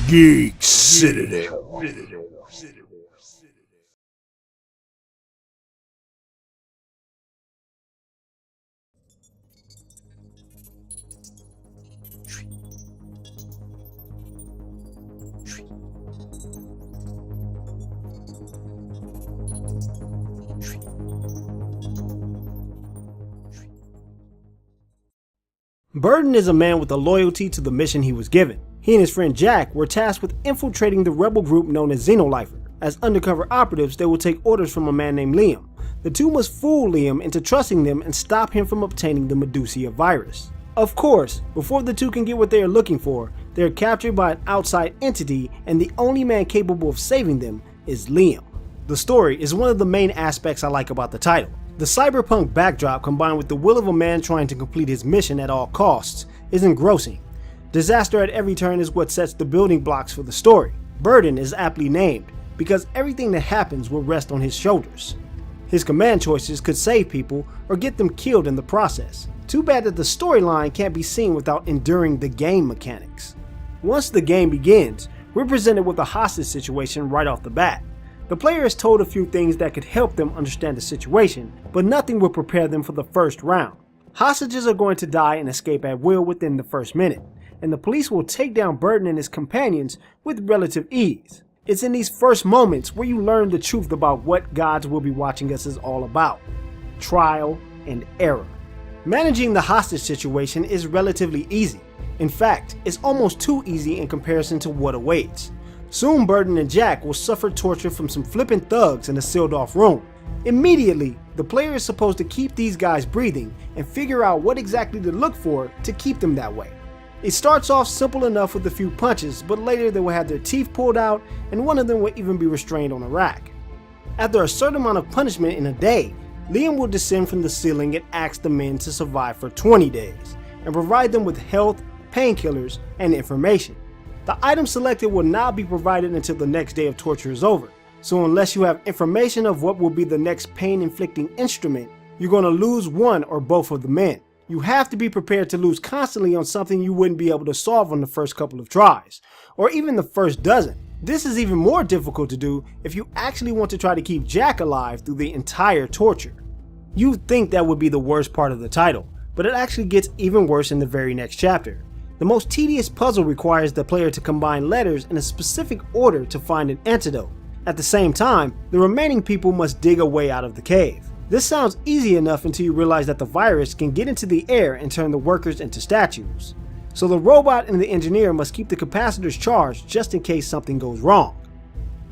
Geek Citadel. Burden is a man with a loyalty to the mission he was given. He and his friend Jack were tasked with infiltrating the rebel group known as Xenolifer. As undercover operatives, they will take orders from a man named Liam. The two must fool Liam into trusting them and stop him from obtaining the Medusia virus. Of course, before the two can get what they are looking for, they are captured by an outside entity, and the only man capable of saving them is Liam. The story is one of the main aspects I like about the title. The cyberpunk backdrop, combined with the will of a man trying to complete his mission at all costs, is engrossing. Disaster at every turn is what sets the building blocks for the story. Burden is aptly named, because everything that happens will rest on his shoulders. His command choices could save people or get them killed in the process. Too bad that the storyline can't be seen without enduring the game mechanics. Once the game begins, we're presented with a hostage situation right off the bat. The player is told a few things that could help them understand the situation, but nothing will prepare them for the first round. Hostages are going to die and escape at will within the first minute, and the police will take down Burden and his companions with relative ease. It's in these first moments where you learn the truth about what Gods Will Be Watching Us is all about: trial and error. Managing the hostage situation is relatively easy. In fact, it's almost too easy in comparison to what awaits. Soon Burden and Jack will suffer torture from some flippin' thugs in a sealed off room. Immediately, the player is supposed to keep these guys breathing and figure out what exactly to look for to keep them that way. It starts off simple enough with a few punches, but later they will have their teeth pulled out and one of them will even be restrained on a rack. After a certain amount of punishment in a day, Liam will descend from the ceiling and ask the men to survive for 20 days and provide them with health, painkillers, and information. The item selected will not be provided until the next day of torture is over, so unless you have information of what will be the next pain-inflicting instrument, you're going to lose one or both of the men. You have to be prepared to lose constantly on something you wouldn't be able to solve on the first couple of tries, or even the first dozen. This is even more difficult to do if you actually want to try to keep Jack alive through the entire torture. You'd think that would be the worst part of the title, but it actually gets even worse in the very next chapter. The most tedious puzzle requires the player to combine letters in a specific order to find an antidote. At the same time, the remaining people must dig a way out of the cave. This sounds easy enough until you realize that the virus can get into the air and turn the workers into statues. So the robot and the engineer must keep the capacitors charged just in case something goes wrong.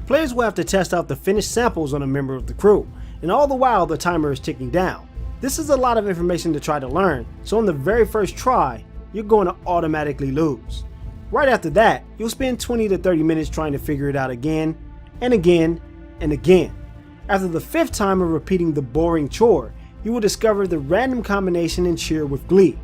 Players will have to test out the finished samples on a member of the crew, and all the while the timer is ticking down. This is a lot of information to try to learn, so on the very first try, you're going to automatically lose. Right after that, you'll spend 20 to 30 minutes trying to figure it out again, and again, and again. After the 5th time of repeating the boring chore, you will discover the random combination and cheer with glee,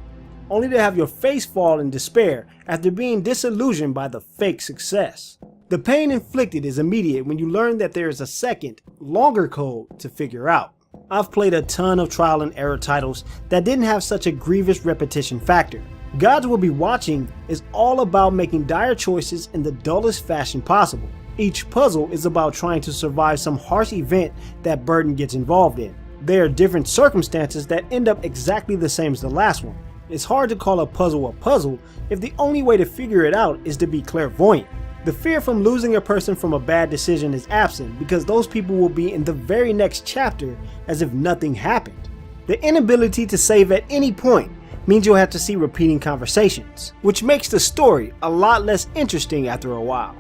only to have your face fall in despair after being disillusioned by the fake success. The pain inflicted is immediate when you learn that there is a second, longer code to figure out. I've played a ton of trial and error titles that didn't have such a grievous repetition factor. Gods Will Be Watching is all about making dire choices in the dullest fashion possible. Each puzzle is about trying to survive some harsh event that Burden gets involved in. There are different circumstances that end up exactly the same as the last one. It's hard to call a puzzle if the only way to figure it out is to be clairvoyant. The fear from losing a person from a bad decision is absent because those people will be in the very next chapter as if nothing happened. The inability to save at any point means you'll have to see repeating conversations, which makes the story a lot less interesting after a while.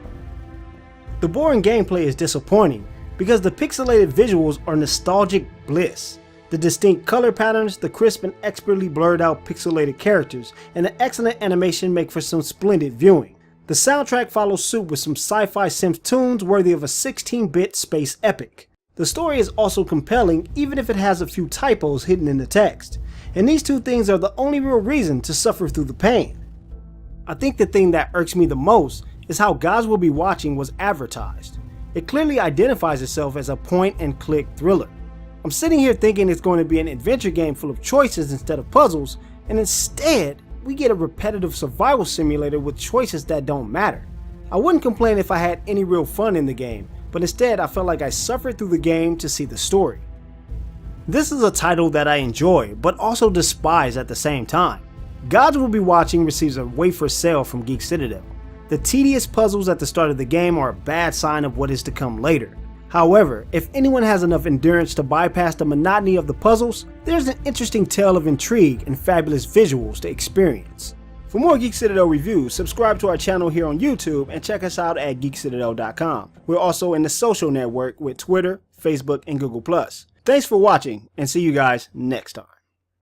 The boring gameplay is disappointing because the pixelated visuals are nostalgic bliss. The distinct color patterns, the crisp and expertly blurred out pixelated characters, and the excellent animation make for some splendid viewing. The soundtrack follows suit with some sci-fi synth tunes worthy of a 16-bit space epic. The story is also compelling even if it has a few typos hidden in the text, and these two things are the only real reason to suffer through the pain. I think the thing that irks me the most is how Gods Will Be Watching was advertised. It clearly identifies itself as a point-and-click thriller. I'm sitting here thinking it's going to be an adventure game full of choices instead of puzzles, and instead, we get a repetitive survival simulator with choices that don't matter. I wouldn't complain if I had any real fun in the game, but instead I felt like I suffered through the game to see the story. This is a title that I enjoy, but also despise at the same time. Gods Will Be Watching receives a wafer sale from Geek Citadel. The tedious puzzles at the start of the game are a bad sign of what is to come later. However, if anyone has enough endurance to bypass the monotony of the puzzles, there's an interesting tale of intrigue and fabulous visuals to experience. For more Geek Citadel reviews, subscribe to our channel here on YouTube and check us out at geekcitadel.com. We're also in the social network with Twitter, Facebook, and Google+. Thanks for watching, and see you guys next time.